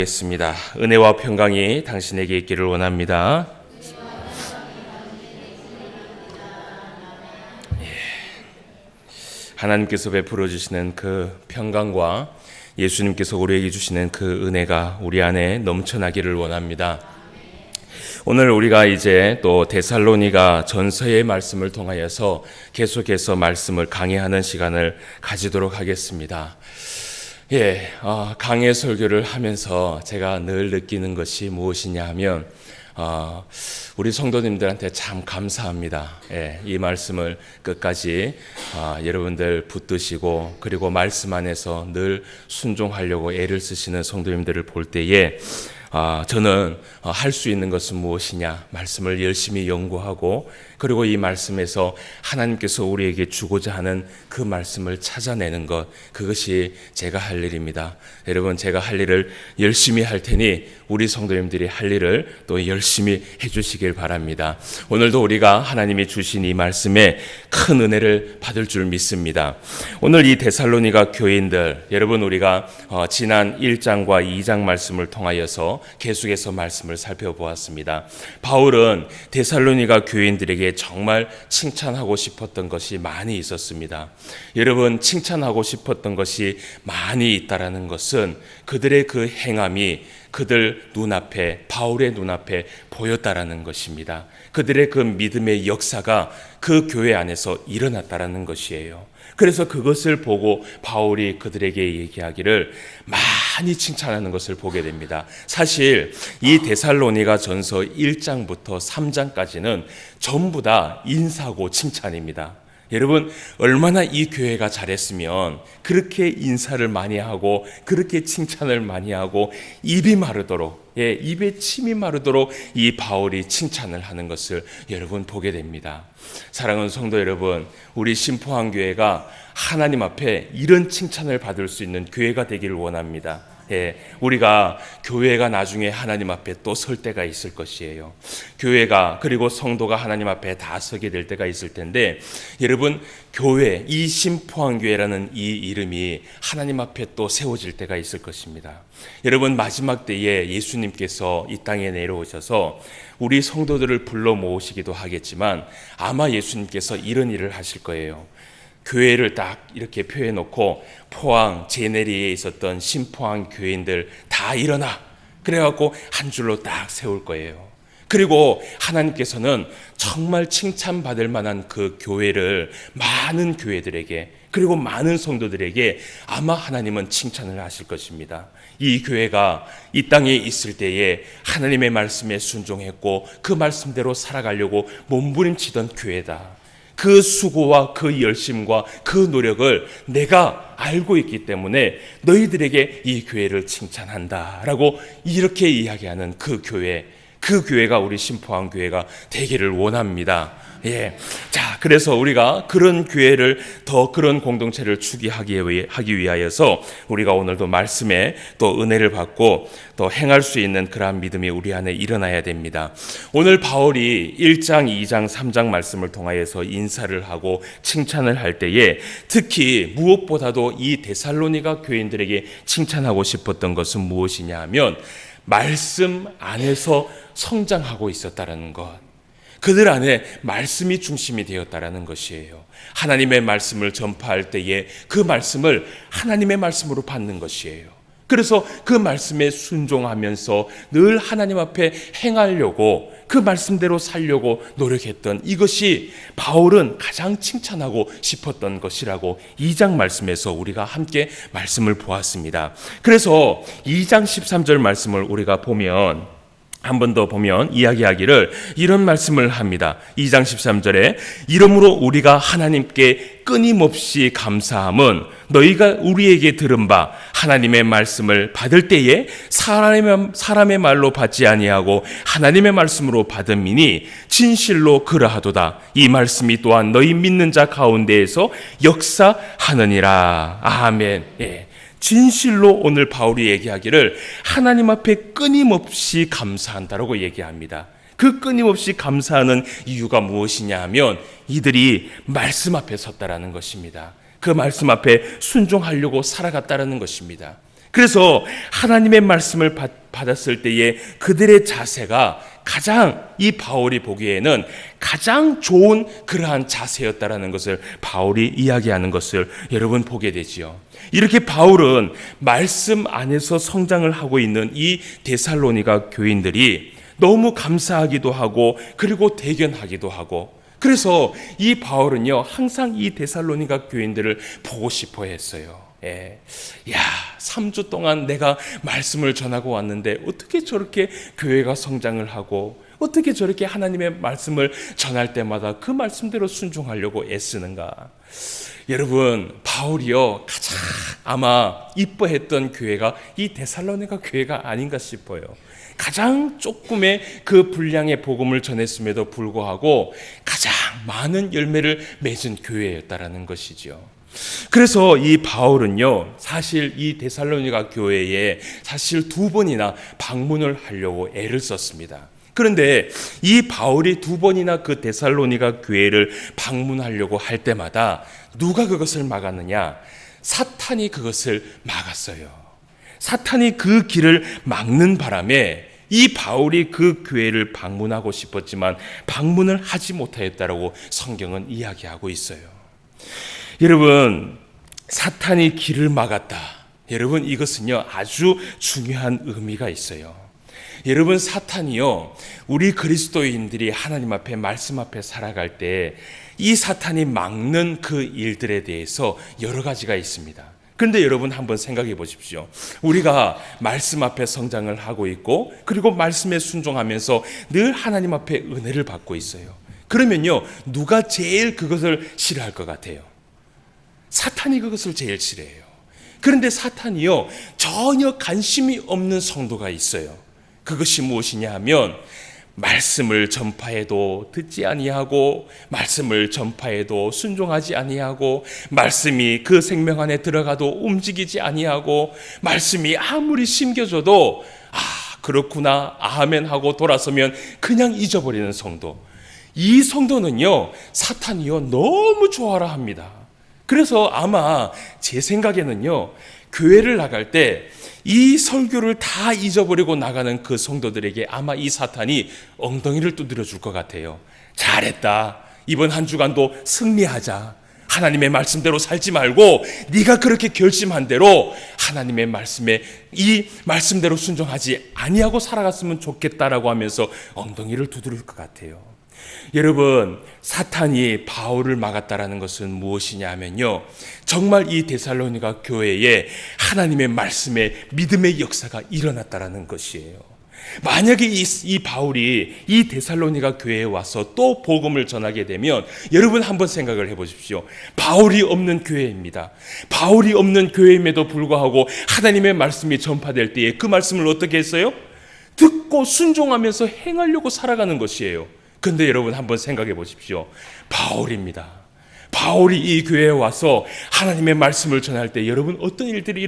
겠습니다. 은혜와 평강이 당신에게 있기를 원합니다. 하나님께서 베풀어 주시는 그 평강과 예수님께서 우리에게 주시는 그 은혜가 우리 안에 넘쳐나기를 원합니다. 오늘 우리가 이제 또 데살로니가 전서의 말씀을 통하여서 계속해서 말씀을 강해하는 시간을 가지도록 하겠습니다. 강해 설교를 하면서 제가 늘 느끼는 것이 무엇이냐 하면 우리 성도님들한테 참 감사합니다. 이 말씀을 끝까지 여러분들 붙드시고 그리고 말씀 안에서 늘 순종하려고 애를 쓰시는 성도님들을 볼 때에 저는 할 수 있는 것은 무엇이냐, 말씀을 열심히 연구하고 그리고 이 말씀에서 하나님께서 우리에게 주고자 하는 그 말씀을 찾아내는 것, 그것이 제가 할 일입니다. 여러분, 제가 할 일을 열심히 할 테니 우리 성도님들이 할 일을 또 열심히 해주시길 바랍니다. 오늘도 우리가 하나님이 주신 이 말씀에 큰 은혜를 받을 줄 믿습니다. 오늘 이 데살로니가 교인들, 여러분, 우리가 지난 1장과 2장 말씀을 통하여서 계속해서 말씀을 살펴보았습니다. 바울은 데살로니가 교인들에게 정말 칭찬하고 싶었던 것이 많이 있었습니다. 여러분, 칭찬하고 싶었던 것이 많이 있다라는 것은 그들의 그 행함이 그들 눈앞에, 바울의 눈앞에 보였다라는 것입니다. 그들의 그 믿음의 역사가 그 교회 안에서 일어났다라는 것이에요. 그래서 그것을 보고 바울이 그들에게 얘기하기를 많이 칭찬하는 것을 보게 됩니다. 사실 이 데살로니가 전서 1장부터 3장까지는 전부 다 인사고 칭찬입니다. 여러분, 얼마나 이 교회가 잘했으면 그렇게 인사를 많이 하고 그렇게 칭찬을 많이 하고 입이 마르도록, 입에 침이 마르도록 이 바울이 칭찬을 하는 것을 여러분 보게 됩니다. 사랑하는 성도 여러분, 우리 신포항교회가 하나님 앞에 이런 칭찬을 받을 수 있는 교회가 되기를 원합니다. 우리가 교회가 나중에 하나님 앞에 또 설 때가 있을 것이에요. 교회가 그리고 성도가 하나님 앞에 다 서게 될 때가 있을 텐데, 여러분, 교회, 이 신포항교회라는 이 이름이 하나님 앞에 또 세워질 때가 있을 것입니다. 여러분, 마지막 때에 예수님께서 이 땅에 내려오셔서 우리 성도들을 불러 모으시기도 하겠지만 아마 예수님께서 이런 일을 하실 거예요. 교회를 딱 이렇게 표해놓고 포항 제네리에 있었던 신포항 교인들 다 일어나, 그래갖고 한 줄로 딱 세울 거예요. 그리고 하나님께서는 정말 칭찬받을 만한 그 교회를 많은 교회들에게 그리고 많은 성도들에게 아마 하나님은 칭찬을 하실 것입니다. 이 교회가 이 땅에 있을 때에 하나님의 말씀에 순종했고 그 말씀대로 살아가려고 몸부림치던 교회다. 그 수고와 그 열심과 그 노력을 내가 알고 있기 때문에 너희들에게 이 교회를 칭찬한다라고 이렇게 이야기하는 그 교회가 우리 신포항교회가 되기를 원합니다. 자, 그래서 우리가 그런 교회를 더 그런 공동체를 추구하기 위하여서 우리가 오늘도 말씀에 또 은혜를 받고 또 행할 수 있는 그러한 믿음이 우리 안에 일어나야 됩니다. 오늘 바울이 1장, 2장, 3장 말씀을 통하여서 인사를 하고 칭찬을 할 때에 특히 무엇보다도 이 데살로니가 교인들에게 칭찬하고 싶었던 것은 무엇이냐 하면 말씀 안에서 성장하고 있었다는 것. 그들 안에 말씀이 중심이 되었다라는 것이에요. 하나님의 말씀을 전파할 때에 그 말씀을 하나님의 말씀으로 받는 것이에요. 그래서 그 말씀에 순종하면서 늘 하나님 앞에 행하려고 그 말씀대로 살려고 노력했던 이것이 바울은 가장 칭찬하고 싶었던 것이라고 2장 말씀에서 우리가 함께 말씀을 보았습니다. 그래서 2장 13절 말씀을 우리가 보면 한 번 더 보면 이야기하기를 이런 말씀을 합니다. 2장 13절에 이러므로 우리가 하나님께 끊임없이 감사함은 너희가 우리에게 들은 바 하나님의 말씀을 받을 때에 사람의 말로 받지 아니하고 하나님의 말씀으로 받음이니 진실로 그러하도다. 이 말씀이 또한 너희 믿는 자 가운데에서 역사하느니라. 아멘. 진실로 오늘 바울이 얘기하기를 하나님 앞에 끊임없이 감사한다라고 얘기합니다. 그 끊임없이 감사하는 이유가 무엇이냐 하면 이들이 말씀 앞에 섰다라는 것입니다. 그 말씀 앞에 순종하려고 살아갔다라는 것입니다. 그래서 하나님의 말씀을 받았을 때에 그들의 자세가 가장 이 바울이 보기에는 가장 좋은 그러한 자세였다라는 것을 바울이 이야기하는 것을 여러분 보게 되지요. 이렇게 바울은 말씀 안에서 성장을 하고 있는 이 데살로니가 교인들이 너무 감사하기도 하고 그리고 대견하기도 하고, 그래서 이 바울은요 항상 이 데살로니가 교인들을 보고 싶어 했어요. 야, 3주 동안 내가 말씀을 전하고 왔는데 어떻게 저렇게 교회가 성장을 하고 어떻게 저렇게 하나님의 말씀을 전할 때마다 그 말씀대로 순종하려고 애쓰는가. 여러분, 바울이요 가장 아마 이뻐했던 교회가 이 데살로니가 교회가 아닌가 싶어요. 가장 조금의 그 분량의 복음을 전했음에도 불구하고 가장 많은 열매를 맺은 교회였다라는 것이죠. 그래서 이 바울은요 사실 이 데살로니가 교회에 사실 2번이나 방문을 하려고 애를 썼습니다. 그런데 이 바울이 2번이나 그 데살로니가 교회를 방문하려고 할 때마다 누가 그것을 막았느냐? 사탄이 그것을 막았어요. 사탄이 그 길을 막는 바람에 이 바울이 그 교회를 방문하고 싶었지만 방문을 하지 못하였다라고 성경은 이야기하고 있어요. 여러분, 사탄이 길을 막았다. 여러분, 이것은요 아주 중요한 의미가 있어요. 여러분, 사탄이요 우리 그리스도인들이 하나님 앞에 말씀 앞에 살아갈 때 이 사탄이 막는 그 일들에 대해서 여러 가지가 있습니다. 그런데 여러분 한번 생각해 보십시오. 우리가 말씀 앞에 성장을 하고 있고 그리고 말씀에 순종하면서 늘 하나님 앞에 은혜를 받고 있어요. 그러면요 누가 제일 그것을 싫어할 것 같아요? 사탄이 그것을 제일 싫어해요. 그런데 사탄이요 전혀 관심이 없는 성도가 있어요. 그것이 무엇이냐 하면 말씀을 전파해도 듣지 아니하고 말씀을 전파해도 순종하지 아니하고 말씀이 그 생명 안에 들어가도 움직이지 아니하고 말씀이 아무리 심겨져도 그렇구나 아멘 하고 돌아서면 그냥 잊어버리는 성도. 이 성도는요 사탄이요 너무 좋아라 합니다. 그래서 아마 제 생각에는요 교회를 나갈 때 이 설교를 다 잊어버리고 나가는 그 성도들에게 아마 이 사탄이 엉덩이를 두드려 줄 것 같아요. 잘했다. 이번 한 주간도 승리하자. 하나님의 말씀대로 살지 말고 네가 그렇게 결심한 대로 하나님의 말씀에 이 말씀대로 순종하지 아니하고 살아갔으면 좋겠다라고 하면서 엉덩이를 두드릴 것 같아요. 여러분, 사탄이 바울을 막았다라는 것은 무엇이냐 하면요 정말 이 데살로니가 교회에 하나님의 말씀에 믿음의 역사가 일어났다라는 것이에요. 만약에 이 바울이 이 데살로니가 교회에 와서 또 복음을 전하게 되면 여러분 한번 생각을 해보십시오. 바울이 없는 교회입니다. 바울이 없는 교회임에도 불구하고 하나님의 말씀이 전파될 때에 그 말씀을 어떻게 했어요? 듣고 순종하면서 행하려고 살아가는 것이에요. 근데 여러분 한번 생각해 보십시오. 바울입니다. 바울이 이 교회에 와서 하나님의 말씀을 전할 때 여러분 어떤 일들이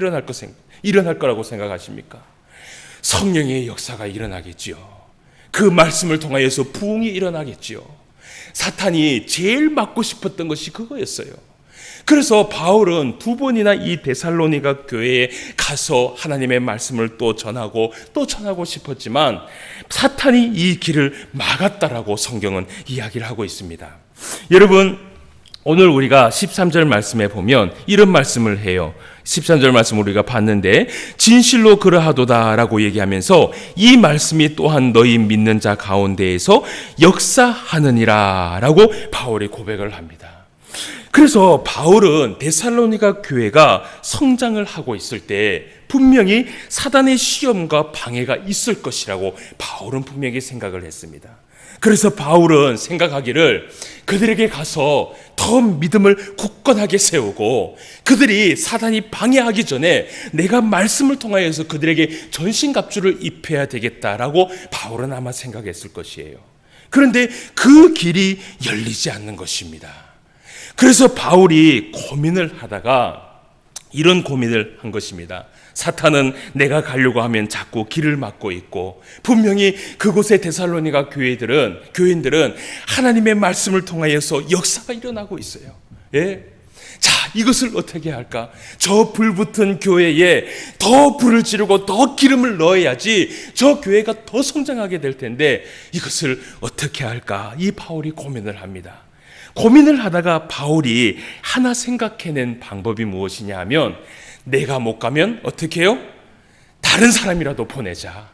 일어날 거라고 생각하십니까? 성령의 역사가 일어나겠지요. 그 말씀을 통하여서 부흥이 일어나겠지요. 사탄이 제일 막고 싶었던 것이 그거였어요. 그래서 바울은 2번이나 이 데살로니가 교회에 가서 하나님의 말씀을 또 전하고 싶었지만 사탄이 이 길을 막았다라고 성경은 이야기를 하고 있습니다. 여러분, 오늘 우리가 13절 말씀에 보면 이런 말씀을 해요. 13절 말씀 우리가 봤는데 진실로 그러하도다라고 얘기하면서 이 말씀이 또한 너희 믿는 자 가운데에서 역사하느니라 라고 바울이 고백을 합니다. 그래서 바울은 데살로니가 교회가 성장을 하고 있을 때 분명히 사단의 시험과 방해가 있을 것이라고 바울은 분명히 생각을 했습니다. 그래서 바울은 생각하기를 그들에게 가서 더 믿음을 굳건하게 세우고 그들이 사단이 방해하기 전에 내가 말씀을 통하여서 그들에게 전신갑주를 입혀야 되겠다라고 바울은 아마 생각했을 것이에요. 그런데 그 길이 열리지 않는 것입니다. 그래서 바울이 고민을 하다가 이런 고민을 한 것입니다. 사탄은 내가 가려고 하면 자꾸 길을 막고 있고 분명히 그곳의 데살로니가 교인들은 하나님의 말씀을 통하여서 역사가 일어나고 있어요. 예? 자, 이것을 어떻게 할까? 저 불붙은 교회에 더 불을 지르고 더 기름을 넣어야지 저 교회가 더 성장하게 될 텐데 이것을 어떻게 할까? 이 바울이 고민을 합니다. 고민을 하다가 바울이 하나 생각해낸 방법이 무엇이냐 하면, 내가 못 가면 어떻게 해요? 다른 사람이라도 보내자.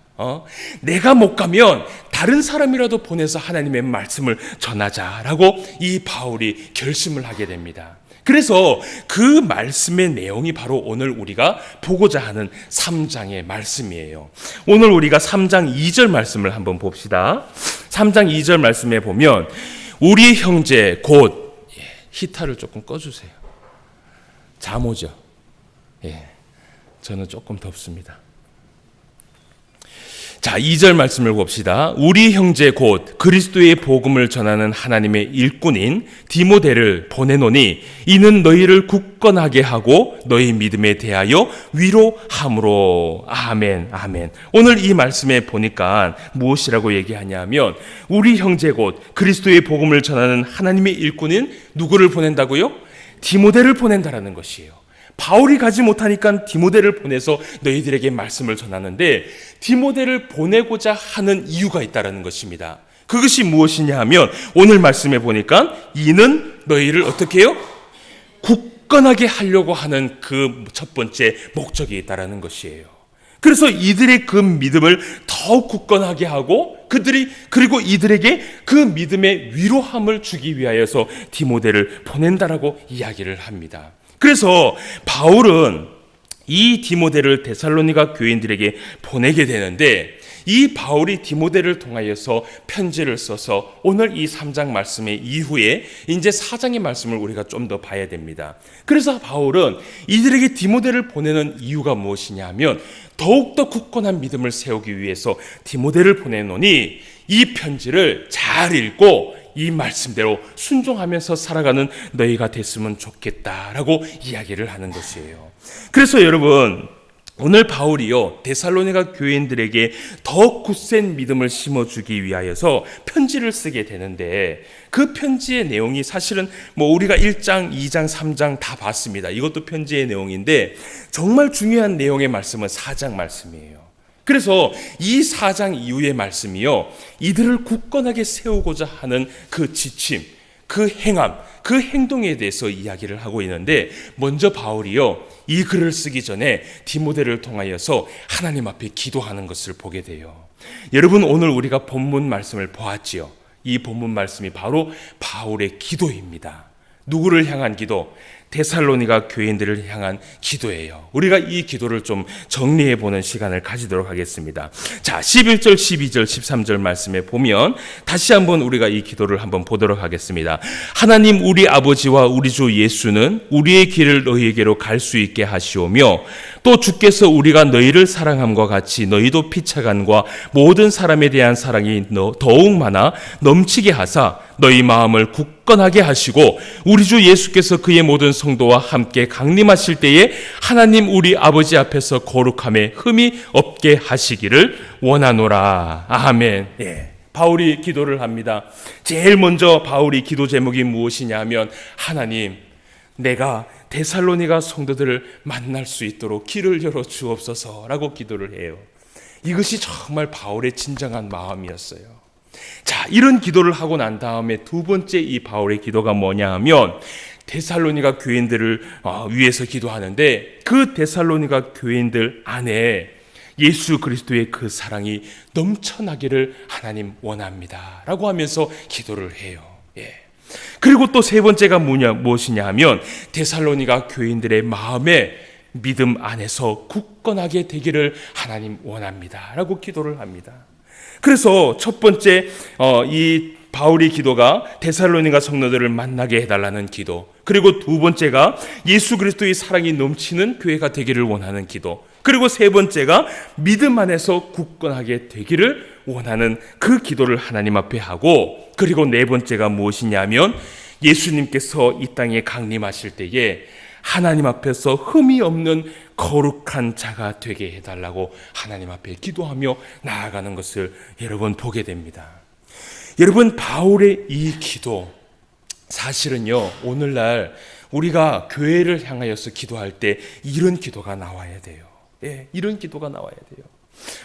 내가 못 가면 다른 사람이라도 보내서 하나님의 말씀을 전하자라고 이 바울이 결심을 하게 됩니다. 그래서 그 말씀의 내용이 바로 오늘 우리가 보고자 하는 3장의 말씀이에요. 오늘 우리가 3장 2절 말씀을 한번 봅시다. 3장 2절 말씀에 보면 우리 형제 곧, 히타를 조금 꺼주세요. 잠 오죠? 저는 조금 덥습니다. 자, 2절 말씀을 봅시다. 우리 형제 곧 그리스도의 복음을 전하는 하나님의 일꾼인 디모데를 보내노니 이는 너희를 굳건하게 하고 너희 믿음에 대하여 위로함으로. 아멘, 아멘. 오늘 이 말씀에 보니까 무엇이라고 얘기하냐면, 우리 형제 곧 그리스도의 복음을 전하는 하나님의 일꾼인 누구를 보낸다고요? 디모데를 보낸다라는 것이에요. 바울이 가지 못하니까 디모데를 보내서 너희들에게 말씀을 전하는데, 디모데를 보내고자 하는 이유가 있다는 것입니다. 그것이 무엇이냐 하면 오늘 말씀에 보니까 이는 너희를 어떻게 해요? 굳건하게 하려고 하는 그 첫 번째 목적이 있다는 것이에요. 그래서 이들의 그 믿음을 더욱 굳건하게 하고 그리고 이들에게 그 믿음의 위로함을 주기 위하여서 디모데를 보낸다라고 이야기를 합니다. 그래서 바울은 이 디모데를 데살로니가 교인들에게 보내게 되는데, 이 바울이 디모데를 통하여서 편지를 써서 오늘 이 3장 말씀의 이후에 이제 4장의 말씀을 우리가 좀 더 봐야 됩니다. 그래서 바울은 이들에게 디모데를 보내는 이유가 무엇이냐 하면, 더욱더 굳건한 믿음을 세우기 위해서 디모데를 보내노니 이 편지를 잘 읽고 이 말씀대로 순종하면서 살아가는 너희가 됐으면 좋겠다라고 이야기를 하는 것이에요. 그래서 여러분, 오늘 바울이요 데살로니가 교인들에게 더 굳센 믿음을 심어주기 위하여서 편지를 쓰게 되는데, 그 편지의 내용이 사실은 우리가 1장, 2장, 3장 다 봤습니다. 이것도 편지의 내용인데 정말 중요한 내용의 말씀은 4장 말씀이에요. 그래서 이 4장 이후의 말씀이요, 이들을 굳건하게 세우고자 하는 그 지침, 그 행함, 그 행동에 대해서 이야기를 하고 있는데, 먼저 바울이요 이 글을 쓰기 전에 디모데를 통하여서 하나님 앞에 기도하는 것을 보게 돼요. 여러분, 오늘 우리가 본문 말씀을 보았지요. 이 본문 말씀이 바로 바울의 기도입니다. 누구를 향한 기도? 데살로니가 교인들을 향한 기도예요. 우리가 이 기도를 좀 정리해 보는 시간을 가지도록 하겠습니다. 자, 11절, 12절, 13절 말씀에 보면 다시 한번 우리가 이 기도를 한번 보도록 하겠습니다. 하나님 우리 아버지와 우리 주 예수는 우리의 길을 너희에게로 갈 수 있게 하시오며, 또 주께서 우리가 너희를 사랑함과 같이 너희도 피차간과 모든 사람에 대한 사랑이 더욱 많아 넘치게 하사 너희 마음을 굳건하게 하시고, 우리 주 예수께서 그의 모든 성도와 함께 강림하실 때에 하나님 우리 아버지 앞에서 거룩함에 흠이 없게 하시기를 원하노라. 아멘. 바울이 기도를 합니다. 제일 먼저 바울이 기도 제목이 무엇이냐 하면, 하나님, 내가 데살로니가 성도들을 만날 수 있도록 길을 열어 주옵소서라고 기도를 해요. 이것이 정말 바울의 진정한 마음이었어요. 자, 이런 기도를 하고 난 다음에 두 번째 이 바울의 기도가 뭐냐 하면, 데살로니가 교인들을 위해서 기도하는데, 그 데살로니가 교인들 안에 예수 그리스도의 그 사랑이 넘쳐나기를 하나님 원합니다 라고 하면서 기도를 해요. 그리고 또 세 번째가 무엇이냐 하면, 데살로니가 교인들의 마음에 믿음 안에서 굳건하게 되기를 하나님 원합니다 라고 기도를 합니다. 그래서 첫 번째 이 바울의 기도가 데살로니가 성도들을 만나게 해달라는 기도, 그리고 두 번째가 예수 그리스도의 사랑이 넘치는 교회가 되기를 원하는 기도, 그리고 세 번째가 믿음 안에서 굳건하게 되기를 원하는 그 기도를 하나님 앞에 하고, 그리고 네 번째가 무엇이냐면, 예수님께서 이 땅에 강림하실 때에 하나님 앞에서 흠이 없는 거룩한 자가 되게 해달라고 하나님 앞에 기도하며 나아가는 것을 여러분 보게 됩니다. 여러분, 바울의 이 기도, 사실은요 오늘날 우리가 교회를 향하여서 기도할 때 이런 기도가 나와야 돼요. 예, 이런 기도가 나와야 돼요.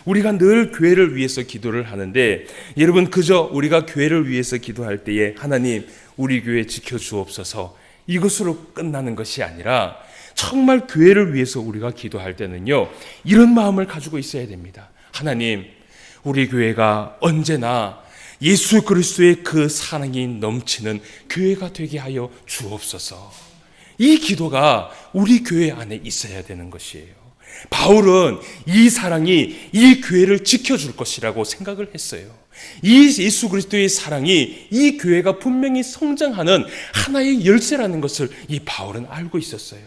우리가 늘 교회를 위해서 기도를 하는데, 여러분, 그저 우리가 교회를 위해서 기도할 때에 하나님 우리 교회 지켜주옵소서 이것으로 끝나는 것이 아니라, 정말 교회를 위해서 우리가 기도할 때는요, 이런 마음을 가지고 있어야 됩니다. 하나님, 우리 교회가 언제나 예수 그리스도의 그 사랑이 넘치는 교회가 되게 하여 주옵소서. 이 기도가 우리 교회 안에 있어야 되는 것이에요. 바울은 이 사랑이 이 교회를 지켜줄 것이라고 생각을 했어요. 이 예수 그리스도의 사랑이 이 교회가 분명히 성장하는 하나의 열쇠라는 것을 이 바울은 알고 있었어요.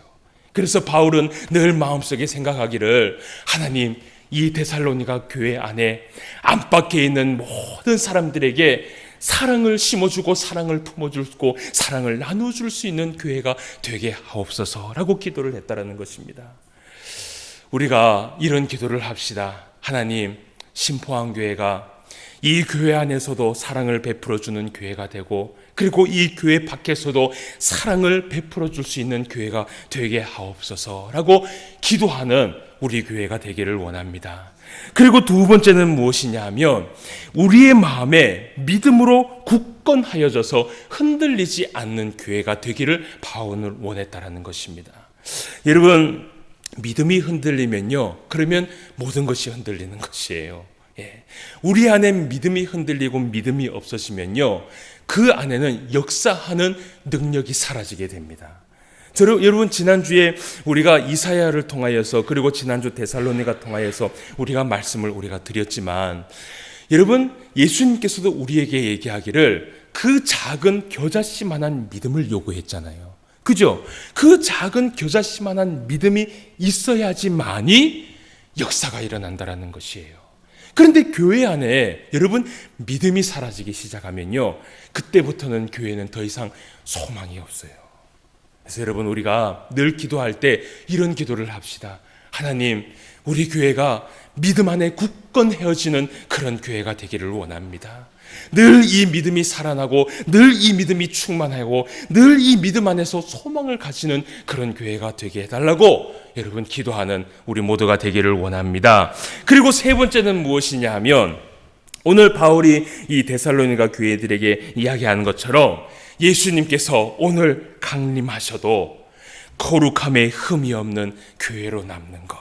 그래서 바울은 늘 마음속에 생각하기를, 하나님, 이 데살로니가 교회 안에 안팎에 있는 모든 사람들에게 사랑을 심어주고 사랑을 품어주고 사랑을 나눠줄 수 있는 교회가 되게 하옵소서라고 기도를 했다라는 것입니다. 우리가 이런 기도를 합시다. 하나님, 신포항교회가 이 교회 안에서도 사랑을 베풀어주는 교회가 되고, 그리고 이 교회 밖에서도 사랑을 베풀어 줄 수 있는 교회가 되게 하옵소서라고 기도하는 우리 교회가 되기를 원합니다. 그리고 두 번째는 무엇이냐 하면, 우리의 마음에 믿음으로 굳건하여져서 흔들리지 않는 교회가 되기를 바울은 원했다라는 것입니다. 여러분, 믿음이 흔들리면요, 그러면 모든 것이 흔들리는 것이에요. 예. 우리 안에 믿음이 흔들리고 믿음이 없어지면요, 그 안에는 역사하는 능력이 사라지게 됩니다. 여러분, 지난주에 우리가 이사야를 통하여서, 그리고 지난주 데살로니가 통하여서 우리가 말씀을 우리가 드렸지만, 여러분, 예수님께서도 우리에게 얘기하기를 그 작은 겨자씨만한 믿음을 요구했잖아요. 그죠? 그 작은 겨자씨만한 믿음이 있어야지만이 역사가 일어난다라는 것이에요. 그런데 교회 안에 여러분 믿음이 사라지기 시작하면요, 그때부터는 교회는 더 이상 소망이 없어요. 그래서 여러분, 우리가 늘 기도할 때 이런 기도를 합시다. 하나님, 우리 교회가 믿음 안에 굳건해지는 그런 교회가 되기를 원합니다. 늘 이 믿음이 살아나고, 늘 이 믿음이 충만하고, 늘 이 믿음 안에서 소망을 가지는 그런 교회가 되게 해달라고 여러분 기도하는 우리 모두가 되기를 원합니다. 그리고 세 번째는 무엇이냐 하면, 오늘 바울이 이 데살로니가 교회들에게 이야기하는 것처럼 예수님께서 오늘 강림하셔도 거룩함에 흠이 없는 교회로 남는 것,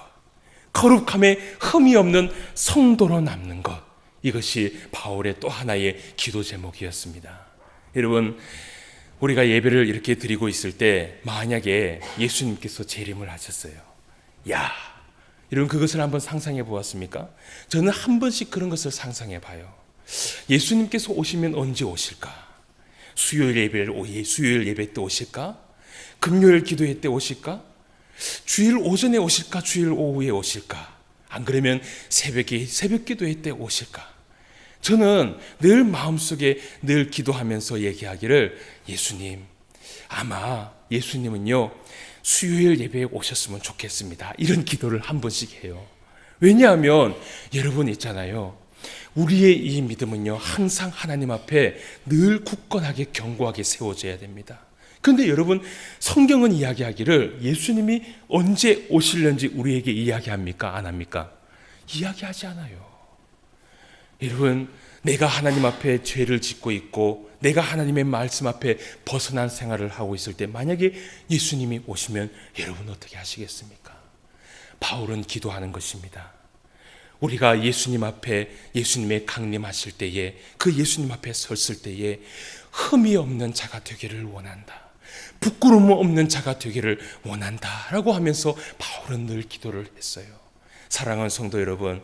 거룩함에 흠이 없는 성도로 남는 것, 이것이 바울의 또 하나의 기도 제목이었습니다. 여러분, 우리가 예배를 이렇게 드리고 있을 때 만약에 예수님께서 재림을 하셨어요. 야, 여러분, 그것을 한번 상상해 보았습니까? 저는 한 번씩 그런 것을 상상해 봐요. 예수님께서 오시면 언제 오실까? 수요일 예배 때 오실까? 금요일 기도회 때 오실까? 주일 오전에 오실까? 주일 오후에 오실까? 안 그러면 새벽 기도회 때 오실까? 저는 늘 마음속에 늘 기도하면서 얘기하기를, 예수님, 아마 예수님은요 수요일 예배에 오셨으면 좋겠습니다, 이런 기도를 한 번씩 해요. 왜냐하면 여러분 있잖아요, 우리의 이 믿음은요 항상 하나님 앞에 늘 굳건하게 견고하게 세워져야 됩니다. 그런데 여러분, 성경은 이야기하기를 예수님이 언제 오실는지 우리에게 이야기합니까? 안 합니까? 이야기하지 않아요. 여러분, 내가 하나님 앞에 죄를 짓고 있고 내가 하나님의 말씀 앞에 벗어난 생활을 하고 있을 때 만약에 예수님이 오시면 여러분 어떻게 하시겠습니까? 바울은 기도하는 것입니다. 우리가 예수님 앞에, 예수님의 강림하실 때에, 그 예수님 앞에 섰을 때에 흠이 없는 자가 되기를 원한다, 부끄러움 없는 자가 되기를 원한다 라고 하면서 바울은 늘 기도를 했어요. 사랑하는 성도 여러분,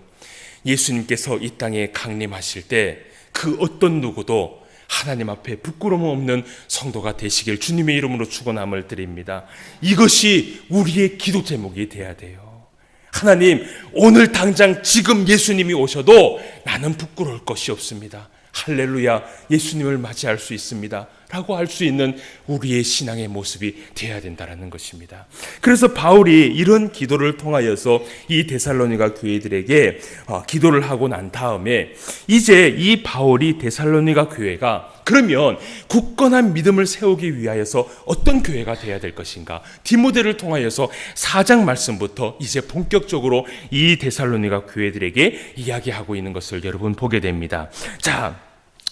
예수님께서 이 땅에 강림하실 때 그 어떤 누구도 하나님 앞에 부끄러움 없는 성도가 되시길 주님의 이름으로 축원함을 드립니다. 이것이 우리의 기도 제목이 돼야 돼요. 하나님, 오늘 당장 지금 예수님이 오셔도 나는 부끄러울 것이 없습니다. 할렐루야, 예수님을 맞이할 수 있습니다 라고 할 수 있는 우리의 신앙의 모습이 되어야 된다는 것입니다. 그래서 바울이 이런 기도를 통하여서 이 데살로니가 교회들에게 기도를 하고 난 다음에 이제 이 바울이 데살로니가 교회가 그러면 굳건한 믿음을 세우기 위하여서 어떤 교회가 되어야 될 것인가, 디모데를 통하여서 4장 말씀부터 이제 본격적으로 이 데살로니가 교회들에게 이야기하고 있는 것을 여러분 보게 됩니다. 자,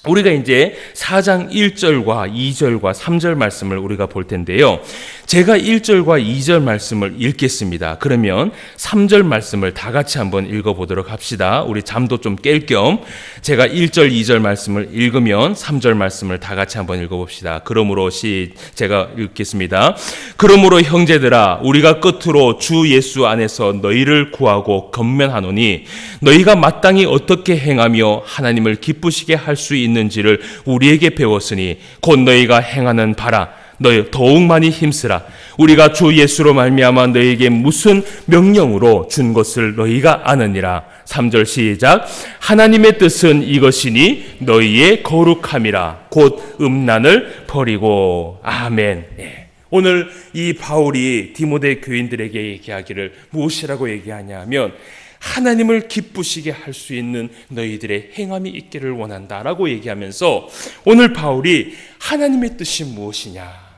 우리가 이제 4장 1절과 2절과 3절 말씀을 우리가 볼 텐데요. 제가 1절과 2절 말씀을 읽겠습니다. 그러면 3절 말씀을 다 같이 한번 읽어보도록 합시다. 우리 잠도 좀 깰 겸 제가 1절, 2절 말씀을 읽으면 3절 말씀을 다 같이 한번 읽어봅시다. 그러므로 제가 읽겠습니다. 그러므로 형제들아, 우리가 끝으로 주 예수 안에서 너희를 구하고 건면하노니 너희가 마땅히 어떻게 행하며 하나님을 기쁘시게 할 수 있는지를 우리에게 배웠으니 곧 너희가 행하는 바라. 너희 더욱 많이 힘쓰라. 우리가 주 예수로 말미암아 너희에게 무슨 명령으로 준 것을 너희가 아느니라. 3절 시작. 하나님의 뜻은 이것이니 너희의 거룩함이라. 곧 음란을 버리고. 아멘. 네. 오늘 이 바울이 디모데 교인들에게 얘기하기를 무엇이라고 얘기하냐면 하나님을 기쁘시게 할 수 있는 너희들의 행함이 있기를 원한다라고 얘기하면서 오늘 바울이 하나님의 뜻이 무엇이냐,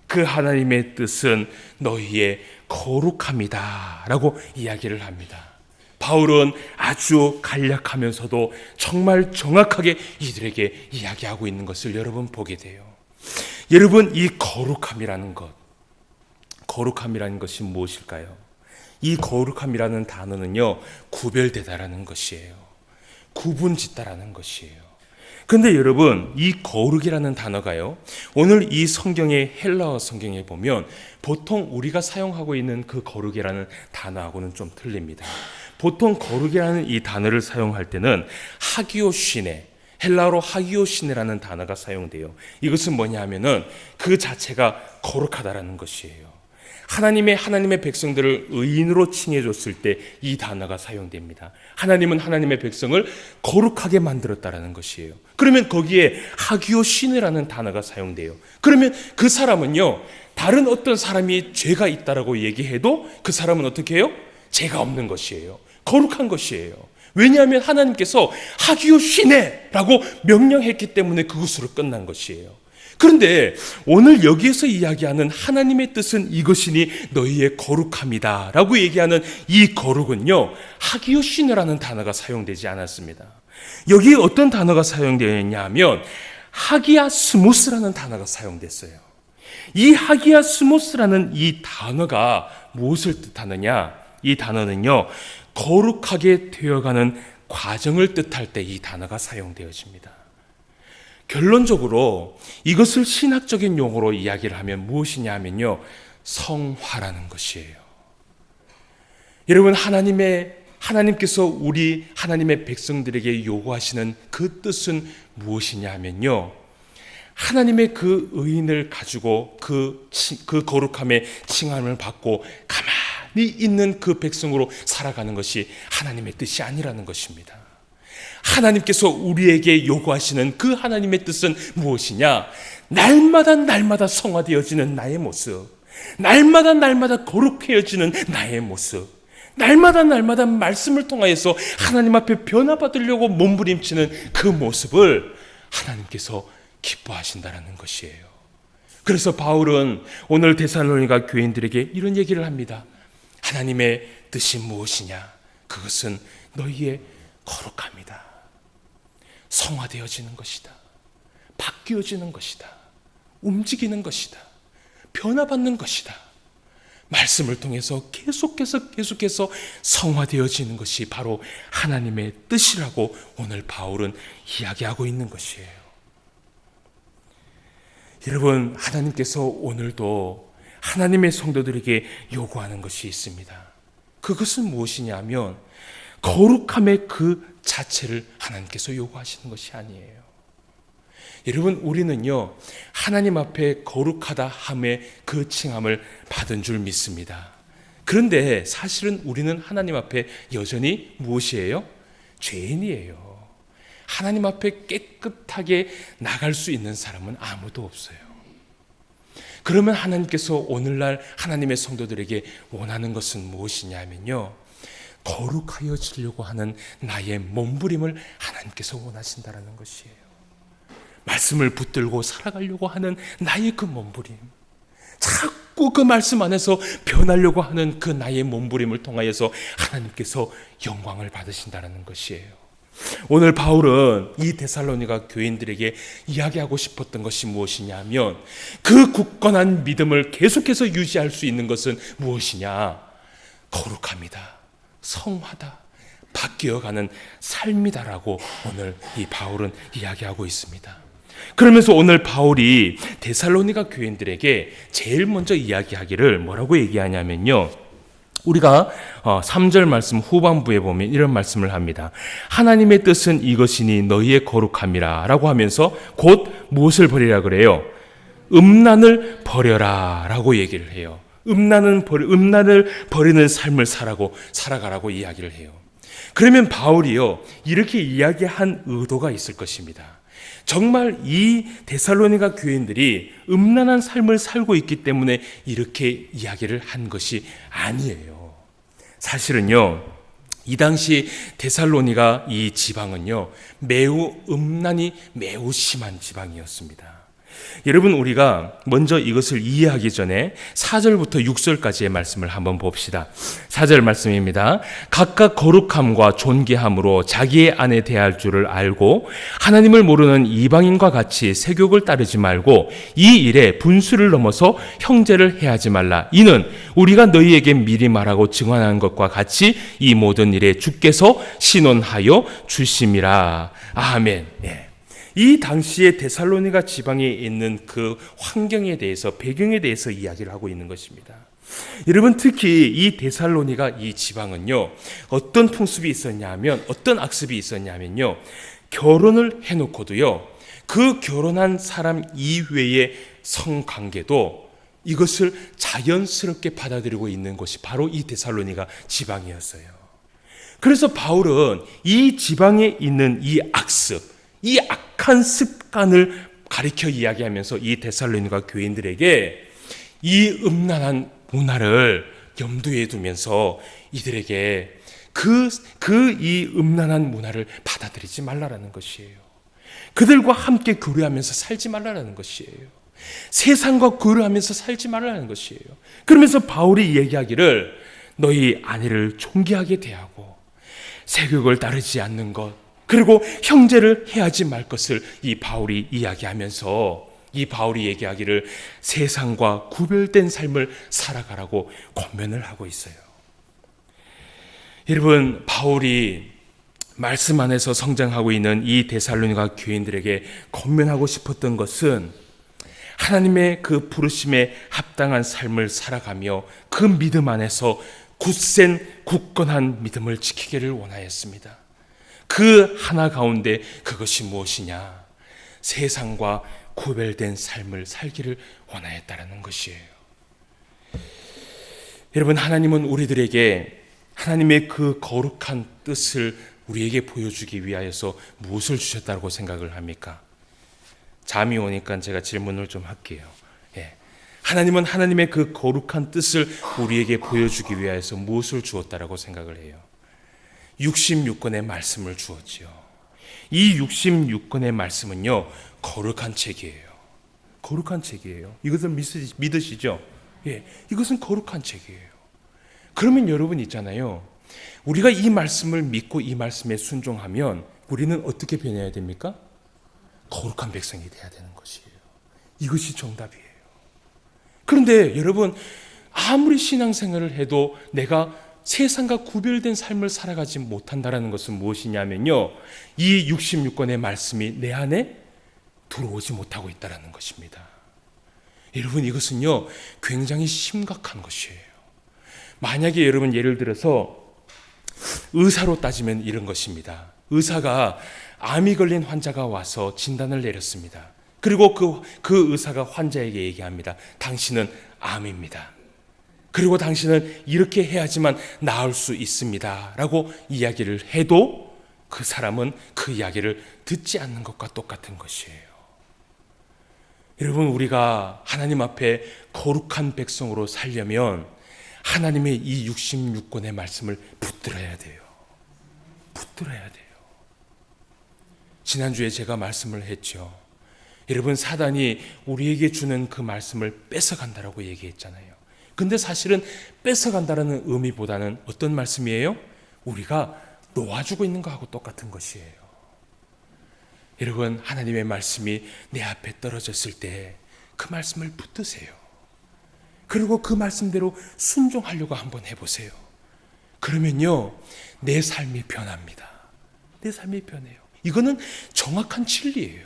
그 하나님의 뜻은 너희의 거룩함이다 라고 이야기를 합니다. 바울은 아주 간략하면서도 정말 정확하게 이들에게 이야기하고 있는 것을 여러분 보게 돼요. 여러분, 이 거룩함이라는 것이 무엇일까요? 이 거룩함이라는 단어는요, 구별되다라는 것이에요. 구분짓다라는 것이에요. 근데 여러분, 이 거룩이라는 단어가요, 오늘 이 성경의 헬라어 성경에 보면 보통 우리가 사용하고 있는 그 거룩이라는 단어하고는 좀 틀립니다. 보통 거룩이라는 이 단어를 사용할 때는 하기오시네, 헬라어로 하기오시네라는 단어가 사용돼요. 이것은 뭐냐 하면은 그 자체가 거룩하다라는 것이에요. 하나님의 백성들을 의인으로 칭해 줬을 때 이 단어가 사용됩니다. 하나님은 하나님의 백성을 거룩하게 만들었다라는 것이에요. 그러면 거기에 하기오시네라는 단어가 사용돼요. 그러면 그 사람은요, 다른 어떤 사람이 죄가 있다라고 얘기해도 그 사람은 어떻게 해요? 죄가 없는 것이에요. 거룩한 것이에요. 왜냐하면 하나님께서 하기오시네라고 명령했기 때문에 그것으로 끝난 것이에요. 그런데 오늘 여기에서 이야기하는 하나님의 뜻은 이것이니 너희의 거룩함이다 라고 얘기하는 이 거룩은요, 하기오시네라는 단어가 사용되지 않았습니다. 여기에 어떤 단어가 사용되었냐 하면 하기아스모스라는 단어가 사용됐어요. 이 하기아스모스라는 이 단어가 무엇을 뜻하느냐, 이 단어는요, 거룩하게 되어가는 과정을 뜻할 때 이 단어가 사용되어집니다. 결론적으로 이것을 신학적인 용어로 이야기를 하면 무엇이냐 하면요, 성화라는 것이에요. 여러분, 하나님께서 우리 하나님의 백성들에게 요구하시는 그 뜻은 무엇이냐 하면요, 하나님의 그 의인을 가지고 그 거룩함의 칭함을 받고 가만히 있는 그 백성으로 살아가는 것이 하나님의 뜻이 아니라는 것입니다. 하나님께서 우리에게 요구하시는 그 하나님의 뜻은 무엇이냐? 날마다 성화되어지는 나의 모습, 날마다 거룩해져지는 나의 모습, 날마다 말씀을 통하여서 하나님 앞에 변화받으려고 몸부림치는 그 모습을 하나님께서 기뻐하신다는 것이에요. 그래서 바울은 오늘 데살로니가 교인들에게 이런 얘기를 합니다. 하나님의 뜻이 무엇이냐? 그것은 너희의 거룩함이다. 성화되어지는 것이다. 바뀌어지는 것이다. 움직이는 것이다. 변화받는 것이다. 말씀을 통해서 계속해서 성화되어지는 것이 바로 하나님의 뜻이라고 오늘 바울은 이야기하고 있는 것이에요. 여러분, 하나님께서 오늘도 하나님의 성도들에게 요구하는 것이 있습니다. 그것은 무엇이냐 하면 거룩함의 그 자체를 하나님께서 요구하시는 것이 아니에요. 여러분, 우리는요, 하나님 앞에 거룩하다 함의 그 칭함을 받은 줄 믿습니다. 그런데 사실은 우리는 하나님 앞에 여전히 무엇이에요? 죄인이에요. 하나님 앞에 깨끗하게 나갈 수 있는 사람은 아무도 없어요. 그러면 하나님께서 오늘날 하나님의 성도들에게 원하는 것은 무엇이냐면요, 거룩하여지려고 하는 나의 몸부림을 하나님께서 원하신다는 것이에요. 말씀을 붙들고 살아가려고 하는 나의 그 몸부림, 자꾸 그 말씀 안에서 변하려고 하는 그 나의 몸부림을 통하여서 하나님께서 영광을 받으신다는 것이에요. 오늘 바울은 이 데살로니가 교인들에게 이야기하고 싶었던 것이 무엇이냐면, 그 굳건한 믿음을 계속해서 유지할 수 있는 것은 무엇이냐? 거룩합니다. 성화다. 바뀌어가는 삶이다라고 오늘 이 바울은 이야기하고 있습니다. 그러면서 오늘 바울이 데살로니가 교인들에게 제일 먼저 이야기하기를 뭐라고 얘기하냐면요, 우리가 3절 말씀 후반부에 보면 이런 말씀을 합니다. 하나님의 뜻은 이것이니 너희의 거룩함이라 라고 하면서 곧 무엇을 버리라 그래요? 음란을 버려라 라고 얘기를 해요. 음란을 버리는 삶을 살아가라고 이야기를 해요. 그러면 바울이요, 이렇게 이야기한 의도가 있을 것입니다. 정말 이 데살로니가 교인들이 음란한 삶을 살고 있기 때문에 이렇게 이야기를 한 것이 아니에요. 사실은요, 이 당시 데살로니가 이 지방은요, 매우 음란이 매우 심한 지방이었습니다. 여러분, 우리가 먼저 이것을 이해하기 전에 4절부터 6절까지의 말씀을 한번 봅시다. 4절 말씀입니다. 각각 거룩함과 존귀함으로 자기의 안에 대할 줄을 알고 하나님을 모르는 이방인과 같이 세욕을 따르지 말고 이 일에 분수를 넘어서 형제를 해하지 말라. 이는 우리가 너희에게 미리 말하고 증언하는 것과 같이 이 모든 일에 주께서 신원하여 주심이라. 아멘. 예. 이 당시에 데살로니가 지방에 있는 그 환경에 대해서, 배경에 대해서 이야기를 하고 있는 것입니다. 여러분, 특히 이 데살로니가 이 지방은요, 어떤 풍습이 있었냐면, 어떤 악습이 있었냐면요, 결혼을 해놓고도요, 그 결혼한 사람 이외의 성관계도 이것을 자연스럽게 받아들이고 있는 것이 바로 이 데살로니가 지방이었어요. 그래서 바울은 이 지방에 있는 이 악습, 이 악한 습관을 가리켜 이야기하면서 이 데살로니가 교인들에게 이 음란한 문화를 염두에 두면서 이들에게 이 음란한 문화를 받아들이지 말라라는 것이에요. 그들과 함께 교류하면서 살지 말라라는 것이에요. 세상과 교류하면서 살지 말라는 것이에요. 그러면서 바울이 얘기하기를 너희 아내를 존귀하게 대하고 세욕을 따르지 않는 것, 그리고 형제를 해하지 말 것을 이 바울이 이야기하면서 이 바울이 얘기하기를 세상과 구별된 삶을 살아가라고 권면을 하고 있어요. 여러분, 바울이 말씀 안에서 성장하고 있는 이 데살로니가 교인들에게 권면하고 싶었던 것은 하나님의 그 부르심에 합당한 삶을 살아가며 그 믿음 안에서 굳건한 믿음을 지키기를 원하였습니다. 그 하나 가운데 그것이 무엇이냐? 세상과 구별된 삶을 살기를 원하였다는 것이에요. 여러분, 하나님은 우리들에게 하나님의 그 거룩한 뜻을 우리에게 보여주기 위하여서 무엇을 주셨다고 생각을 합니까? 잠이 오니까 제가 질문을 좀 할게요. 하나님은 하나님의 그 거룩한 뜻을 우리에게 보여주기 위하여서 무엇을 주었다라고 생각을 해요? 66권의 말씀을 주었지요. 이 66권의 말씀은요, 거룩한 책이에요. 거룩한 책이에요. 이것을 믿으시죠? 예, 이것은 거룩한 책이에요. 그러면 여러분 있잖아요, 우리가 이 말씀을 믿고 이 말씀에 순종하면 우리는 어떻게 변해야 됩니까? 거룩한 백성이 돼야 되는 것이에요. 이것이 정답이에요. 그런데 여러분, 아무리 신앙생활을 해도 내가 세상과 구별된 삶을 살아가지 못한다는 것은 무엇이냐면요, 이 66권의 말씀이 내 안에 들어오지 못하고 있다는 것입니다. 여러분, 이것은요 굉장히 심각한 것이에요. 만약에 여러분 예를 들어서 의사로 따지면 이런 것입니다. 의사가 암이 걸린 환자가 와서 진단을 내렸습니다. 그리고 그 의사가 환자에게 얘기합니다. 당신은 암입니다. 그리고 당신은 이렇게 해야지만 나을 수 있습니다 라고 이야기를 해도 그 사람은 그 이야기를 듣지 않는 것과 똑같은 것이에요. 여러분, 우리가 하나님 앞에 거룩한 백성으로 살려면 하나님의 이 66권의 말씀을 붙들어야 돼요. 붙들어야 돼요. 지난주에 제가 말씀을 했죠. 여러분, 사단이 우리에게 주는 그 말씀을 뺏어간다라고 얘기했잖아요. 근데 사실은 뺏어간다라는 의미보다는 어떤 말씀이에요? 우리가 놓아주고 있는 거하고 똑같은 것이에요. 여러분, 하나님의 말씀이 내 앞에 떨어졌을 때 그 말씀을 붙드세요. 그리고 그 말씀대로 순종하려고 한번 해보세요. 그러면요, 내 삶이 변합니다. 내 삶이 변해요. 이거는 정확한 진리예요.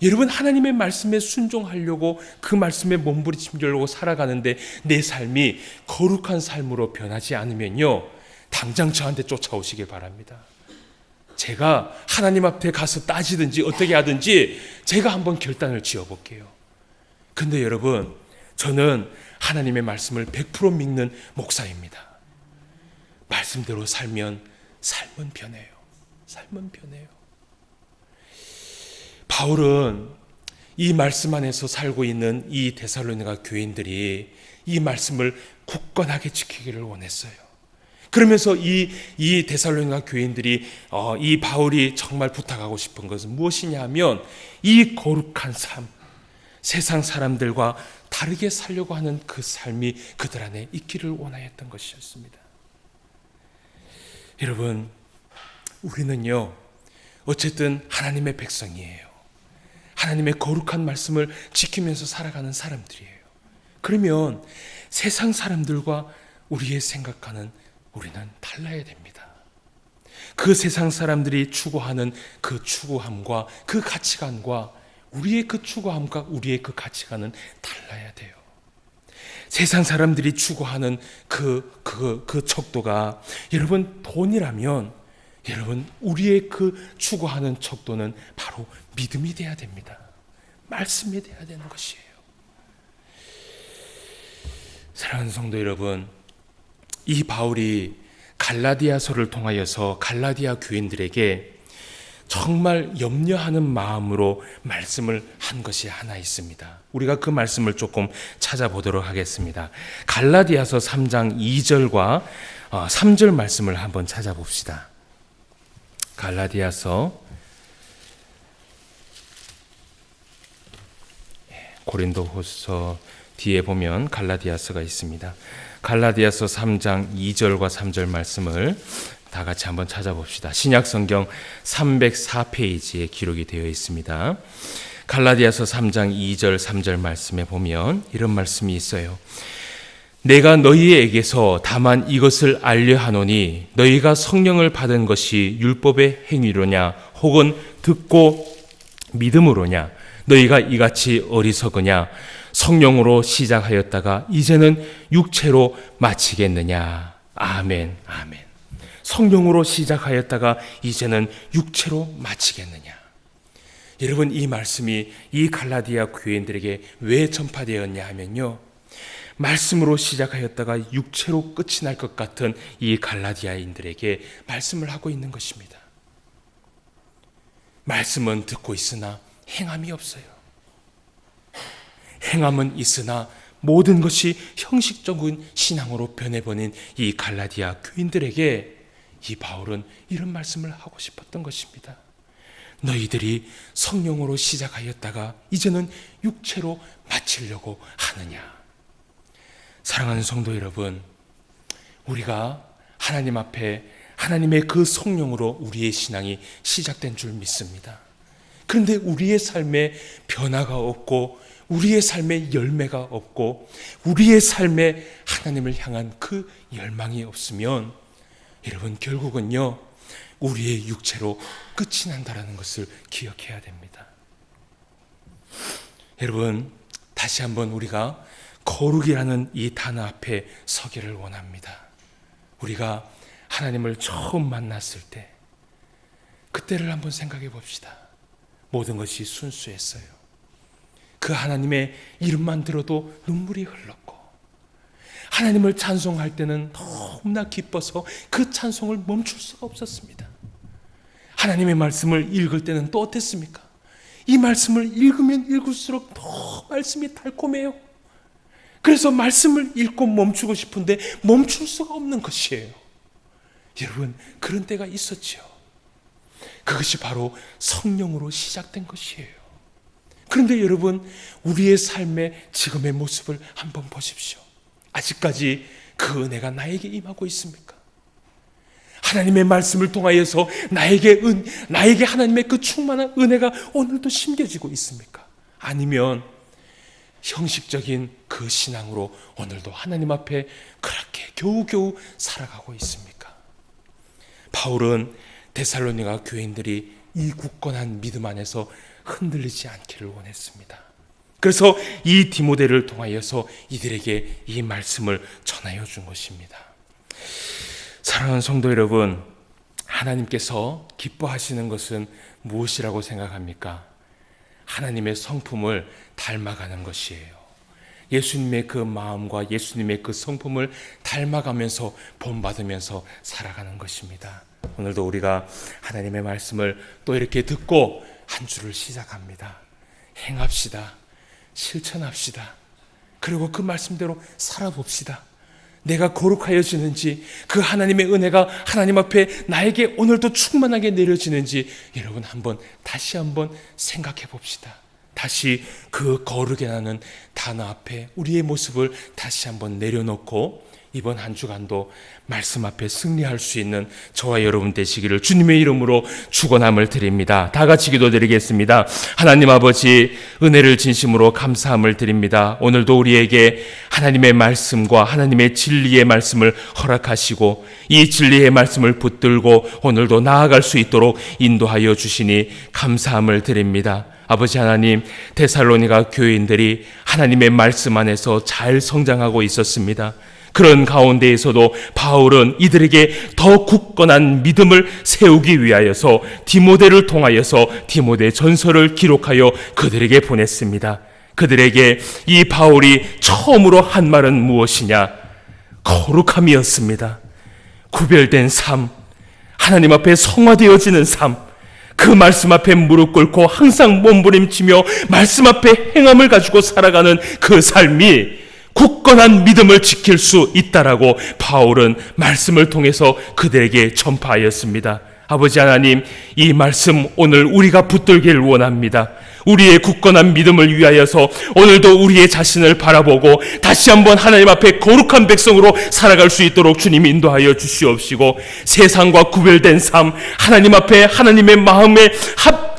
여러분, 하나님의 말씀에 순종하려고 그 말씀에 몸부림치려고 살아가는데 내 삶이 거룩한 삶으로 변하지 않으면요, 당장 저한테 쫓아오시길 바랍니다. 제가 하나님 앞에 가서 따지든지 어떻게 하든지 제가 한번 결단을 지어볼게요. 근데 여러분, 저는 하나님의 말씀을 100% 믿는 목사입니다. 말씀대로 살면 삶은 변해요. 삶은 변해요. 바울은 이 말씀 안에서 살고 있는 이 데살로니가 교인들이 이 말씀을 굳건하게 지키기를 원했어요. 그러면서 이 데살로니가 교인들이 이 바울이 정말 부탁하고 싶은 것은 무엇이냐 하면 이 거룩한 삶, 세상 사람들과 다르게 살려고 하는 그 삶이 그들 안에 있기를 원하였던 것이었습니다. 여러분, 우리는요, 어쨌든 하나님의 백성이에요. 하나님의 거룩한 말씀을 지키면서 살아가는 사람들이에요. 그러면 세상 사람들과 우리의 생각하는 우리는 달라야 됩니다. 그 세상 사람들이 추구하는 그 추구함과 그 가치관과 우리의 그 추구함과 우리의 그 가치관은 달라야 돼요. 세상 사람들이 추구하는 그 척도가 여러분 돈이라면 여러분 우리의 그 추구하는 척도는 바로 믿음이 돼야 됩니다. 말씀이 돼야 되는 것이에요. 사랑하는 성도 여러분, 이 바울이 갈라디아서를 통하여서 갈라디아 교인들에게 정말 염려하는 마음으로 말씀을 한 것이 하나 있습니다. 우리가 그 말씀을 조금 찾아보도록 하겠습니다. 갈라디아서 3장 2절과 3절 말씀을 한번 찾아봅시다. 갈라디아서, 고린도후서 뒤에 보면 갈라디아서가 있습니다. 갈라디아서 3장 2절과 3절 말씀을 다 같이 한번 찾아봅시다. 신약성경 304페이지에 기록이 되어 있습니다. 갈라디아서 3장 2절 3절 말씀에 보면 이런 말씀이 있어요. 내가 너희에게서 다만 이것을 알려 하노니 너희가 성령을 받은 것이 율법의 행위로냐 혹은 듣고 믿음으로냐 너희가 이같이 어리석으냐 성령으로 시작하였다가 이제는 육체로 마치겠느냐. 아멘, 아멘. 성령으로 시작하였다가 이제는 육체로 마치겠느냐. 여러분, 이 말씀이 이 갈라디아 교인들에게 왜 전파되었냐 하면요, 말씀으로 시작하였다가 육체로 끝이 날 것 같은 이 갈라디아인들에게 말씀을 하고 있는 것입니다. 말씀은 듣고 있으나 행함이 없어요. 행함은 있으나 모든 것이 형식적인 신앙으로 변해버린 이 갈라디아 교인들에게 이 바울은 이런 말씀을 하고 싶었던 것입니다. 너희들이 성령으로 시작하였다가 이제는 육체로 마치려고 하느냐. 사랑하는 성도 여러분, 우리가 하나님 앞에 하나님의 그 성령으로 우리의 신앙이 시작된 줄 믿습니다. 그런데 우리의 삶에 변화가 없고 우리의 삶에 열매가 없고 우리의 삶에 하나님을 향한 그 열망이 없으면 여러분 결국은요 우리의 육체로 끝이 난다는 것을 기억해야 됩니다. 여러분 다시 한번 우리가 거룩이라는 이 단어 앞에 서기를 원합니다. 우리가 하나님을 처음 만났을 때 그때를 한번 생각해 봅시다. 모든 것이 순수했어요. 그 하나님의 이름만 들어도 눈물이 흘렀고 하나님을 찬송할 때는 너무나 기뻐서 그 찬송을 멈출 수가 없었습니다. 하나님의 말씀을 읽을 때는 또 어땠습니까? 이 말씀을 읽으면 읽을수록 더 말씀이 달콤해요. 그래서 말씀을 읽고 멈추고 싶은데 멈출 수가 없는 것이에요. 여러분, 그런 때가 있었죠. 그것이 바로 성령으로 시작된 것이에요. 그런데 여러분, 우리의 삶의 지금의 모습을 한번 보십시오. 아직까지 그 은혜가 나에게 임하고 있습니까? 하나님의 말씀을 통하여서 나에게 하나님의 그 충만한 은혜가 오늘도 심겨지고 있습니까? 아니면 형식적인 그 신앙으로 오늘도 하나님 앞에 그렇게 겨우겨우 살아가고 있습니까? 바울은 데살로니가 교인들이 이 굳건한 믿음 안에서 흔들리지 않기를 원했습니다. 그래서 이 디모데를 통하여서 이들에게 이 말씀을 전하여 준 것입니다. 사랑하는 성도 여러분, 하나님께서 기뻐하시는 것은 무엇이라고 생각합니까? 하나님의 성품을 닮아가는 것이에요. 예수님의 그 마음과 예수님의 그 성품을 닮아가면서 본받으면서 살아가는 것입니다. 오늘도 우리가 하나님의 말씀을 또 이렇게 듣고 한 주를 시작합니다. 행합시다. 실천합시다. 그리고 그 말씀대로 살아봅시다. 내가 거룩하여지는지, 그 하나님의 은혜가 하나님 앞에 나에게 오늘도 충만하게 내려지는지 여러분 다시 한번 생각해 봅시다. 다시 그 거룩이라는 단어 앞에 우리의 모습을 다시 한번 내려놓고 이번 한 주간도 말씀 앞에 승리할 수 있는 저와 여러분 되시기를 주님의 이름으로 축원함을 드립니다. 다 같이 기도드리겠습니다. 하나님 아버지, 은혜를 진심으로 감사함을 드립니다. 오늘도 우리에게 하나님의 말씀과 하나님의 진리의 말씀을 허락하시고 이 진리의 말씀을 붙들고 오늘도 나아갈 수 있도록 인도하여 주시니 감사함을 드립니다. 아버지 하나님, 데살로니가 교인들이 하나님의 말씀 안에서 잘 성장하고 있었습니다. 그런 가운데에서도 바울은 이들에게 더 굳건한 믿음을 세우기 위하여서 디모데를 통하여서 디모데 전서를 기록하여 그들에게 보냈습니다. 그들에게 이 바울이 처음으로 한 말은 무엇이냐? 거룩함이었습니다. 구별된 삶, 하나님 앞에 성화되어지는 삶, 그 말씀 앞에 무릎 꿇고 항상 몸부림치며 말씀 앞에 행함을 가지고 살아가는 그 삶이 굳건한 믿음을 지킬 수 있다라고 바울은 말씀을 통해서 그들에게 전파하였습니다. 아버지 하나님, 이 말씀 오늘 우리가 붙들길 원합니다. 우리의 굳건한 믿음을 위하여서 오늘도 우리의 자신을 바라보고 다시 한번 하나님 앞에 거룩한 백성으로 살아갈 수 있도록 주님 인도하여 주시옵시고, 세상과 구별된 삶, 하나님 앞에 하나님의 마음에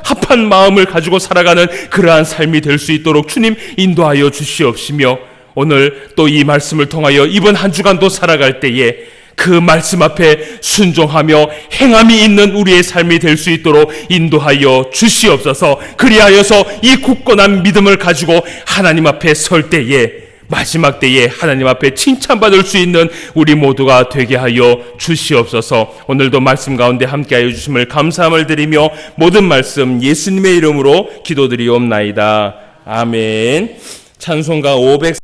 합한 마음을 가지고 살아가는 그러한 삶이 될 수 있도록 주님 인도하여 주시옵시며, 오늘 또 이 말씀을 통하여 이번 한 주간도 살아갈 때에 그 말씀 앞에 순종하며 행함이 있는 우리의 삶이 될 수 있도록 인도하여 주시옵소서. 그리하여서 이 굳건한 믿음을 가지고 하나님 앞에 설 때에, 마지막 때에 하나님 앞에 칭찬받을 수 있는 우리 모두가 되게 하여 주시옵소서. 오늘도 말씀 가운데 함께하여 주심을 감사함을 드리며 모든 말씀 예수님의 이름으로 기도드리옵나이다. 아멘. 찬송가 500